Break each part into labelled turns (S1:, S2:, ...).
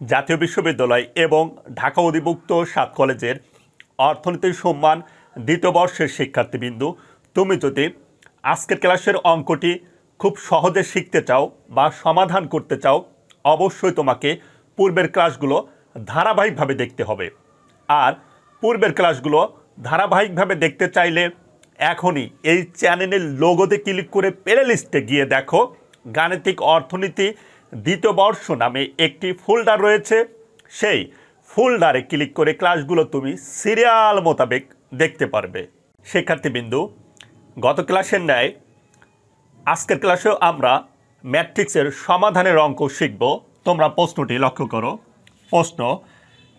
S1: জাতীয় বিশ্ববিদ্যালয় এবং ঢাকা অধিভুক্ত 7 কলেজের অর্থনীতি সম্মান দ্বিতীয় বর্ষের শিক্ষার্থীবৃন্দু, তুমি যদি আজকের ক্লাসের অঙ্কটি খুব সহজে শিখতে চাও বা সমাধান করতে চাও, অবশ্যই তোমাকে পূর্বের ক্লাসগুলো ধারাবাহিকভাবে দেখতে হবে। আর পূর্বের ক্লাসগুলো ধারাবাহিকভাবে দেখতে চাইলে এখনই এই চ্যানেলের লোগোতে ক্লিক করে প্লে লিস্টে গিয়ে দেখো, গাণিতিক অর্থনীতি দ্বিতীয় বর্ষ নামে একটি ফোল্ডার রয়েছে। সেই ফোল্ডারে ক্লিক করে ক্লাসগুলো তুমি সিরিয়াল মোতাবেক দেখতে পারবে। শিক্ষার্থীবৃন্দু, গত ক্লাসের ন্যায় আজকের ক্লাসেও আমরা ম্যাট্রিক্সের সমাধানের অঙ্ক শিখব। তোমরা প্রশ্নটি লক্ষ্য করো। প্রশ্ন,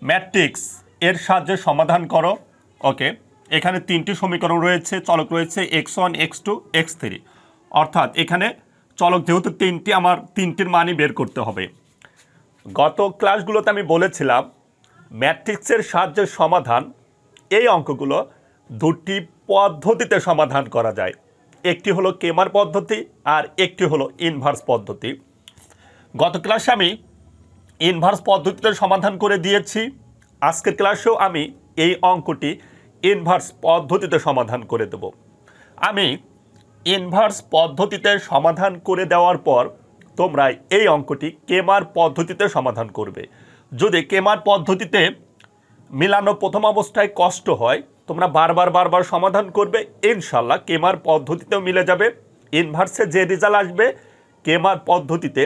S1: ম্যাট্রিক্স এর সাহায্যে সমাধান করো। ওকে, এখানে 3টি সমীকরণ রয়েছে, চলক রয়েছে x1, x2, x3, অর্থাৎ এখানে চলক যেহেতু 3টি, আমার 3টির মানই বের করতে হবে। গত ক্লাসগুলোতে আমি বলেছিলাম ম্যাট্রিক্সের সাহায্যে সমাধান, এই অঙ্কগুলো দুটি পদ্ধতিতে সমাধান করা যায়। একটি হলো কেমার পদ্ধতি আর একটি হলো ইনভার্স পদ্ধতি। গত ক্লাসে আমি ইনভার্স পদ্ধতিতে সমাধান করে দিয়েছি। আজকের ক্লাসেও আমি এই অঙ্কটি ইনভার্স পদ্ধতিতে সমাধান করে দেব। আমি ইনভার্স পদ্ধতিতে সমাধান করে দেওয়ার পর তোমরা এই অঙ্কটি কেমার পদ্ধতিতে সমাধান করবে। যদি কেমার পদ্ধতিতে মিলানো প্রথম অবস্থায় কষ্ট হয়, তোমরা বারবার সমাধান করবে, ইনশাল্লাহ কেমার পদ্ধতিতেও মিলে যাবে। ইনভার্সে যে রেজাল্ট আসবে কেমার পদ্ধতিতে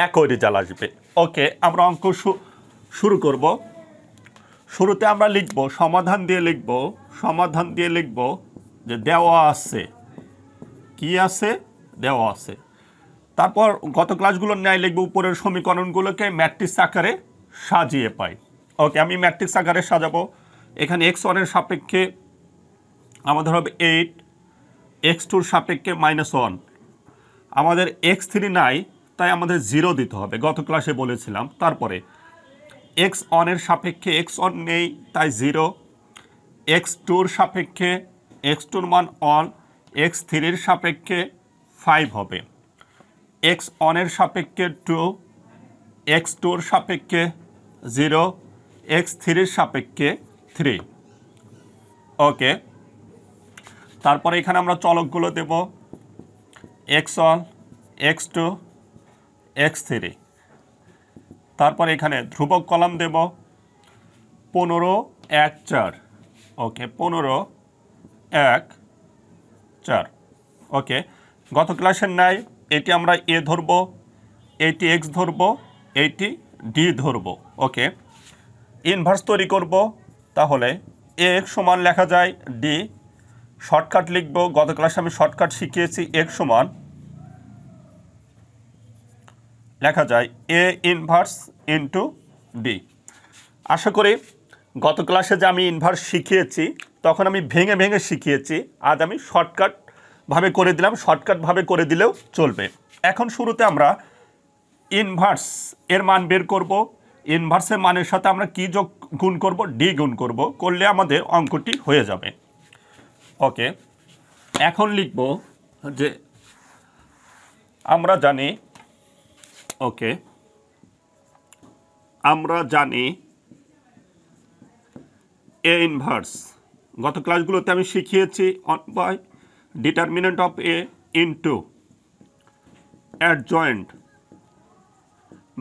S1: একই রেজাল্ট আসবে। ওকে, আমরা অঙ্ক শুরু করব। শুরুতে আমরা লিখব, সমাধান দিয়ে লিখব যে দেওয়া আছে, কি আছে, দেওয়া আছে। তারপর গত ক্লাসগুলোর ন্যায় লিখব উপরের সমীকরণগুলোকে ম্যাট্রিক্স আকারে সাজিয়ে পাই। ওকে, আমি ম্যাট্রিক্স আকারে সাজাবো। এখানে x1 এর সাপেক্ষে আমাদের হবে 8, x2 এর সাপেক্ষে -1, আমাদের x3 নাই, তাই আমাদের 0 দিতে হবে, গত ক্লাসে বলেছিলাম। তারপরে x1 এর সাপেক্ষে x1 নেই, তাই 0, x2 এর সাপেক্ষে x2 এর মান 1, x3 এর সাপেক্ষে 5 হবে, x1 এর সাপেক্ষে 2, x2 এর সাপেক্ষে 0, x3 এর সাপেক্ষে 3। ওকে, তারপরে এখানে আমরা চলকগুলো দেব x1, x2, x3। তারপরে এখানে ধ্রুবক কলাম দেব 15, 1, 4। ওকে, 15, 1, 4। ওকে, গত ক্লাসের ন্যায় এটি আমরা a ধরব, এইটি x ধরব, এইটি d ধরব। ওকে, ইনভার্স তৈরি করব। তাহলে x সমান লেখা যায় d, শর্টকাট লিখব, গত ক্লাসে আমি শর্টকাট শিখিয়েছি। x সমান লেখা যায় a ইনভার্স ইন্টু d। আশা করি গত ক্লাসে যে আমি ইনভার্স শিখিয়েছি তখন আমি ভেঙে শিখিয়েছি, আজ আমি শর্টকাটভাবে করে দিলাম। শর্টকাটভাবে করে দিলেও চলবে। এখন শুরুতে আমরা ইনভার্স এর মান বের করব। ইনভার্সের মানের সাথে আমরা কি গুণ করব, ডি গুণ করব, করলে আমাদের অঙ্কটি হয়ে যাবে। ওকে, এখন লিখব যে আমরা জানি, ওকে, আমরা জানি এ ইনভার্স, গত ক্লাসগুলোতে আমি শিখিয়েছি 1 determinant of A into adjoint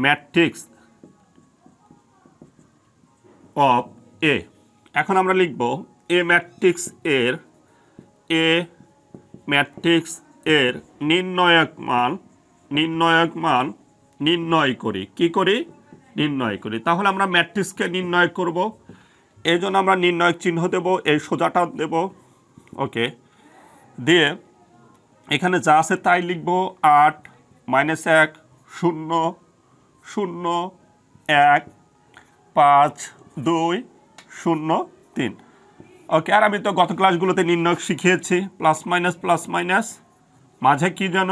S1: matrix of A. এখন আমরা লিখব এ ম্যাট্রিক্স এর নির্ণায়ক মান নির্ণয় করি। কি করি? নির্ণয় করি। তাহলে আমরা ম্যাট্রিক্সকে নির্ণয় করব, এই জন্য আমরা নির্ণায়ক চিহ্ন দেব, এই সোজাটা দেব। ওকে, দিয়ে এখানে যা আছে তাই লিখব। 8, -1, 0, 0, 1, 5, 2, 0, 3। ওকে, আর আমি তো গত ক্লাসগুলোতে নির্ণায়ক শিখিয়েছি, প্লাস মাইনাস, মাঝে কি যেন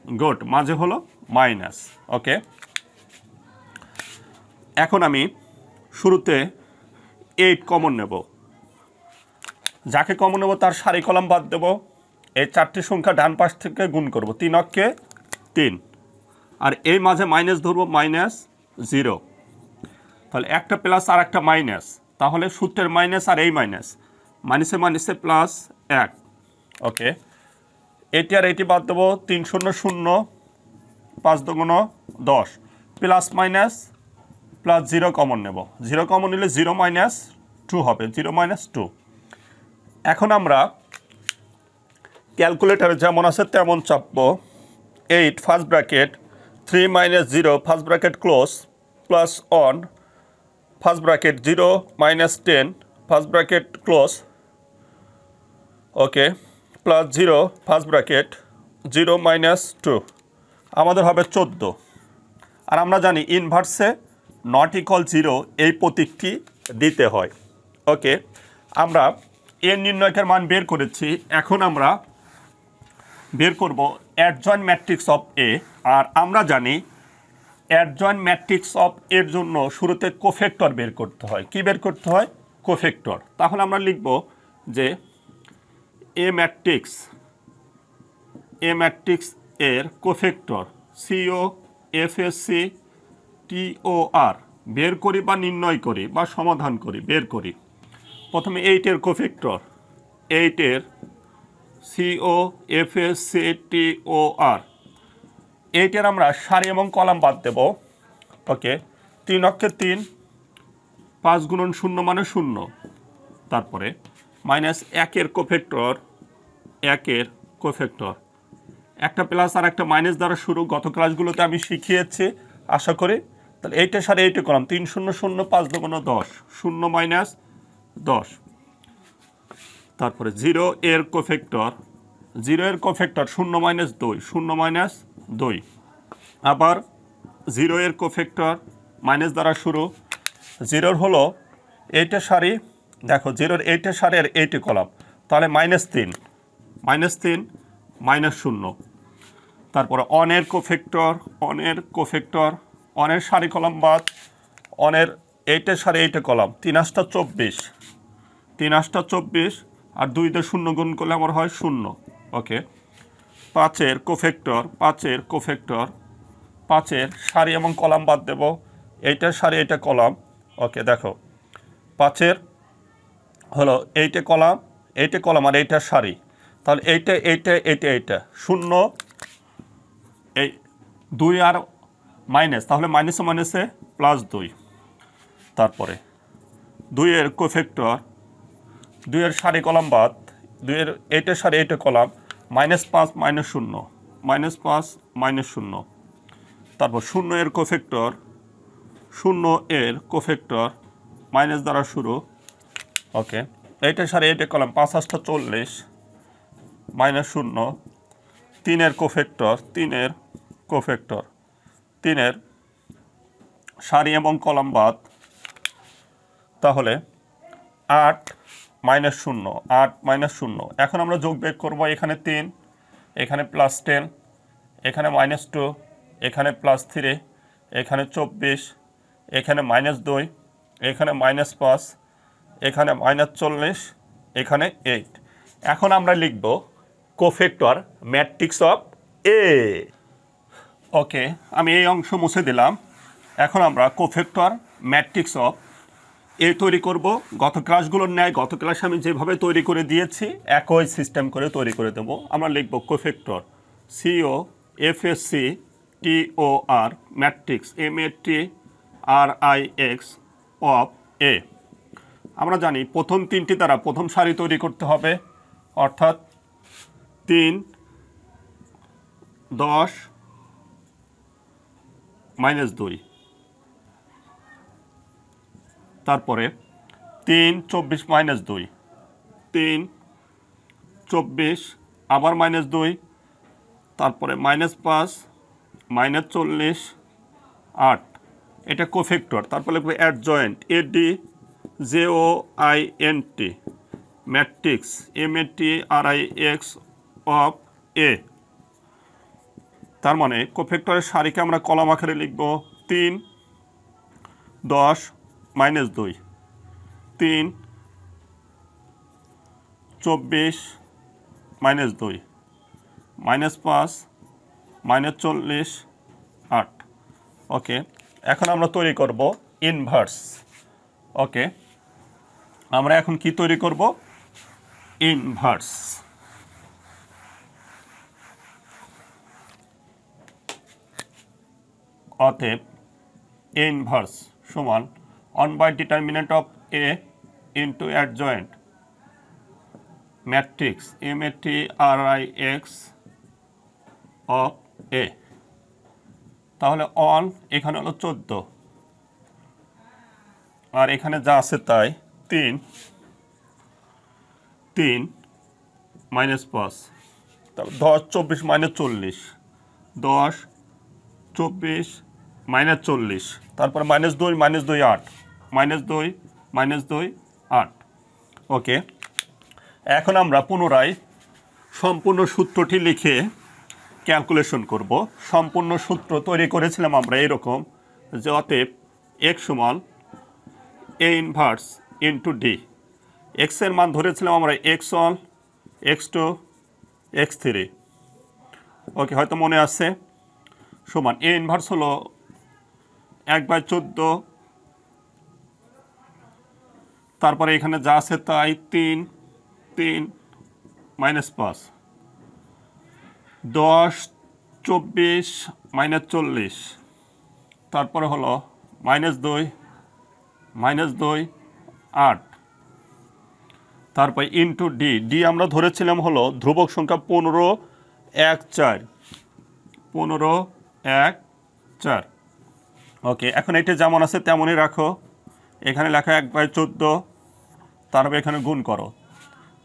S1: গুড, মাঝে হলো মাইনাস। ওকে, এখন আমি শুরুতে 8 কমন নেব। যাকে কমন নেব তার সারি কলাম বাদ দেব। এই 4টি সংখ্যা ডান পাশ থেকে গুণ করব, 3 অক্ষে 3, আর এই মাঝে মাইনাস ধরব, -0। তাহলে একটা প্লাস আর একটা মাইনাস, তাহলে সূত্রের মাইনাস আর এই মাইনাস, মাইনাসে মাইনাসে প্লাস 1। ওকে, এটি আর এটি বাদ দেবো, 3 0 0, 5 2 10, প্লাস মাইনাস প্লাস 0 কমন নেব, 0 কমন নিলে 0 - 2 হবে, 0 - 2। এখন আমরা ক্যালকুলেটারে যেমন আছে তেমন চাপবো। 8 first bracket 3 - 0 first bracket close plus 1 first bracket 0 - 10 first bracket close, okay, plus 0 first bracket 0 - 2, আমাদের হবে 14। আর আমরা জানি ইনভার্সে নট ইকুয়াল 0 এই প্রতীকটি দিতে হয়। ওকে, আমরা এর নির্ণয়কের মান বের করেছি। এখন আমরা বের করব অ্যাডজয়েন্ট ম্যাট্রিক্স অফ এ। আর আমরা জানি অ্যাডজয়েন্ট ম্যাট্রিক্স অফ এর জন্য শুরুতে কোফেক্টর বের করতে হয়। কি বের করতে হয়? কোফেক্টর। তাহলে আমরা লিখব যে এ ম্যাট্রিক্স এর কোফেক্টর COFSC TOR বের করি বা নির্ণয় করি বা সমাধান করি, বের করি। প্রথমে 8-এর কোফেক্টর, 8-এর COFSC TOR, 8-এর আমরা সারি এবং কলাম বাদ দেব। ওকে, 3 অক্ষে 3, 5 × 0 মানে 0। তারপরে মাইনাস 1-এর কোফেক্টর, 1-এর কোফেক্টর, একটা প্লাস আর একটা মাইনাস দ্বারা শুরু, গত ক্লাসগুলোতে আমি শিখিয়েছি আশা করি। তাহলে 8-এর সাথে 8-এ কলাম, 3 0 0, 5 2 10, 0 - 10। তারপরে 0-এর কোফেক্টর, 0-এর কোফেক্টর 0 - 2, 0 - 2। আবার 0-এর কোফেক্টর মাইনাস দ্বারা শুরু, 0-র হলো 8-এর সারি, দেখো 0-র 8-এর সারি আর 8-এ কলাম, তাহলে -3, -0। তারপরে অনের কোফেক্টর, অনের সারি কলাম বাদ, অনের 8-এর সারি 8-এ কলাম, 3 8 24, 3 8 24, আর 2 দিয়ে 0 গুণ করলে আমার হয় 0। ওকে, 5-এর কোফেক্টর, 5-এর সারি এবং কলাম বাদ দেব, 8-এর সারি 8-এ কলাম। ওকে, দেখো 5-এর হলো 8-এ কলাম আর 8-এর সারি, তাহলে 8 0, এই 2 আর মাইনাস, তাহলে মাইনাসে মাইনাসে +2। তারপরে 2-এর কোফেক্টর, 2-এর সারি কলাম বাদ, 2-এর 8-এর সারি 8-এ কলাম, -5 -0, -0। তারপর 0-এর কোফেক্টর, মাইনাস দ্বারা শুরু। ওকে, 8-এর সারি 8-এ কলাম, 5 8 40, -0। 3-এর কোফেক্টর, 3-এর সারি এবং কলাম বাদ, তাহলে 8 - 0। এখন আমরা যোগ বের করব, এখানে 3, এখানে +10, এখানে -2, এখানে +3, এখানে 24, এখানে -2, এখানে -5, এখানে -40, এখানে 8। এখন আমরা লিখব কোফেক্টর ম্যাট্রিক্স অফ এ। ওকে, আমি এই অংশ মুছে দিলাম। এখন আমরা কোফেক্টর ম্যাট্রিক্স অফ এ তৈরি করব। গত ক্লাসগুলোর ন্যায় গত ক্লাসে আমি যেভাবে তৈরি করে দিয়েছি একই সিস্টেম করে তৈরি করে দেব। আমরা লিখব cofactor COFSC TOR matrix MATRIX of A. আমরা জানি প্রথম 3টি দ্বারা প্রথম সারি তৈরি করতে হবে, অর্থাৎ 3 10 -2, তারপরে 3 24 -2, 3 24 আবার -2, তারপরে -5 -40 8। এটা কোফেক্টর। তারপরে লিখবে adjoint ADJOINT matrix MATRIX of A. তার মানে কোফেক্টরের সারিকে আমরা কলাম আকারে লিখব 3 10 -2, 3 24 -2, -5 -40 8। ওকে, এখন আমরা তৈরি করব ইনভার্স। ওকে, আমরা এখন কি তৈরি করব? ইনভার্স। অতএব ইনভার্স সমান determinant of A into adjoint matrix MATRIX of A. তাহলে অন এখানে হলো 14 আর এখানে যা আছে তাই 3 মাইনাস 5, তারপর 10 24 মাইনাস 40, 10 24 মাইনাস 40, তারপরে -2 -2 8, -2 8। ওকে, এখন আমরা পুনরায় সম্পূর্ণ সূত্রটি লিখে ক্যালকুলেশন করব। সম্পূর্ণ সূত্র তৈরি করেছিলাম আমরা এরকম যে অতএব x সমান a ইনভার্স ইন্টু ডি। এক্সের মান ধরেছিলাম আমরা x1 x2 x3। ওকে, হয়তো মনে আছে। সমান a ইনভার্স হলো 1/14, তারপরে এখানে যা আছে তাই 3 মাইনাস 5, 10 24 মাইনাস 40, তারপরে হলো -2 8, তারপর ইন্টু ডি আমরা ধরেছিলাম হলো ধ্রুবক সংখ্যা 15 1 4। ওকে, এখন এটা যেমন আছে তেমনই রাখো। এখানে লেখা 1/14, তারপর এখানে গুণ করো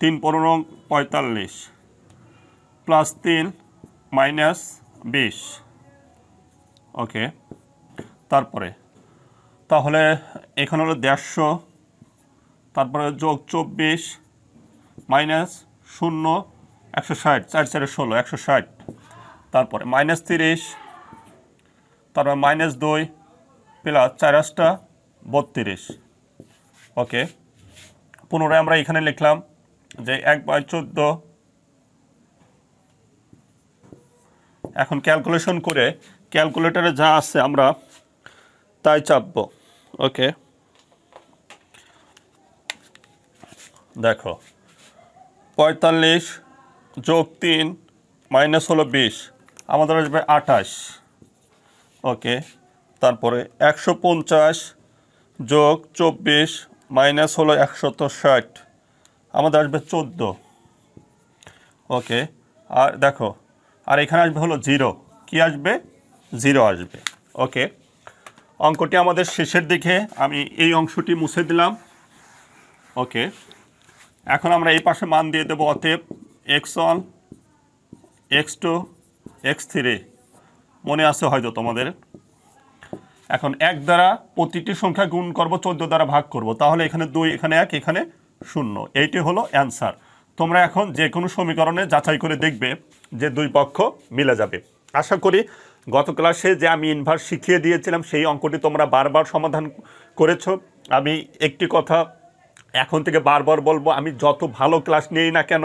S1: 3 15 45 প্লাস 3 মাইনাস 20। ওকে, তারপরে তাহলে এখানে হলো 150, তারপরে যোগ 24 মাইনাস 0 160, 4 4 16 160, তারপরে -30, তারপর -2 প্লাস 4 8 32। ওকে, পুনরায় আমরা এখানে লিখলাম যে 1/14। এখন ক্যালকুলেশন করে ক্যালকুলেটরে যা আছে আমরা তাই চাপবো। ওকে, দেখো 45 যোগ 3 মাইনাস হলো 20, আমাদের আসবে 28। ওকে, তারপরে 150 যোগ 24 মাইনাস হলো 160, আমাদের আসবে 14। ওকে, আর দেখো আর এখানে আসবে হলো 0, কি আসবে? 0 আসবে। ওকে, অঙ্কটি আমাদের শেষের দিকে, আমি এই অংশটি মুছে দিলাম। ওকে, এখন আমরা এই পাশে মান দিয়ে দেবো। অতএব x1 x2 x3 মনে আছে হয়তো তোমাদের। এখন 1 দ্বারা প্রতিটি সংখ্যা গুণ করব, 14 দ্বারা ভাগ করব, তাহলে এখানে 2 এখানে 1 এখানে 0। এইটি হলো অ্যান্সার। তোমরা এখন যে কোনো সমীকরণে যাচাই করে দেখবে যে দুই পক্ষ মিলে যাবে। আশা করি গত ক্লাসে যে আমি ইনভার্স শিখিয়ে দিয়েছিলাম সেই অঙ্কটি তোমরা বারবার সমাধান করেছো। আমি একটি কথা এখন থেকে বারবার বলবো, আমি যত ভালো ক্লাস নেই না কেন,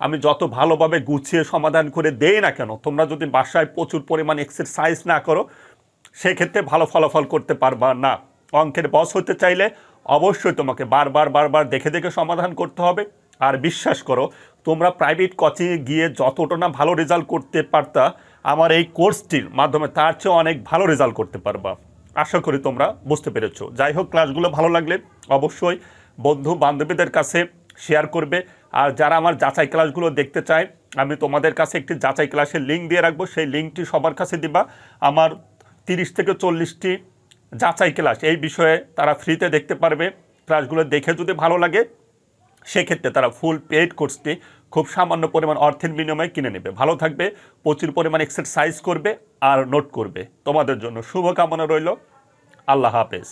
S1: আমি যত ভালোভাবে গুছিয়ে সমাধান করে দেই না কেন, তোমরা যদি বাসায় প্রচুর পরিমাণ এক্সারসাইজ না করো সেক্ষেত্রে ভালো ফলাফল করতে পারবা না। অঙ্কের বস হতে চাইলে অবশ্যই তোমাকে বারবার দেখে দেখে সমাধান করতে হবে। আর বিশ্বাস করো, তোমরা প্রাইভেট কোচিংয়ে গিয়ে যতটা না ভালো রেজাল্ট করতে পারতা আমার এই কোর্সটির মাধ্যমে তার চেয়ে অনেক ভালো রেজাল্ট করতে পারবা। আশা করি তোমরা বুঝতে পেরেছো। যাই হোক, ক্লাসগুলো ভালো লাগলে অবশ্যই বন্ধু বান্ধবীদের কাছে শেয়ার করবে। আর যারা আমার যাচাই ক্লাসগুলো দেখতে চায়, আমি তোমাদের কাছে একটি যাচাই ক্লাসের লিঙ্ক দিয়ে রাখবো, সেই লিঙ্কটি সবার কাছে দিবা। আমার 30 থেকে 40টি যাচাই ক্লাস এই বিষয়ে তারা ফ্রিতে দেখতে পারবে। ক্লাসগুলো দেখে যদি ভালো লাগে সেক্ষেত্রে তারা ফুল পেইড কোর্সটি খুব সামান্য পরিমাণ অর্থের বিনিময়ে কিনে নেবে। ভালো থাকবে, প্রচুর পরিমাণ এক্সারসাইজ করবে আর নোট করবে। তোমাদের জন্য শুভকামনা রইল। আল্লাহ হাফেজ।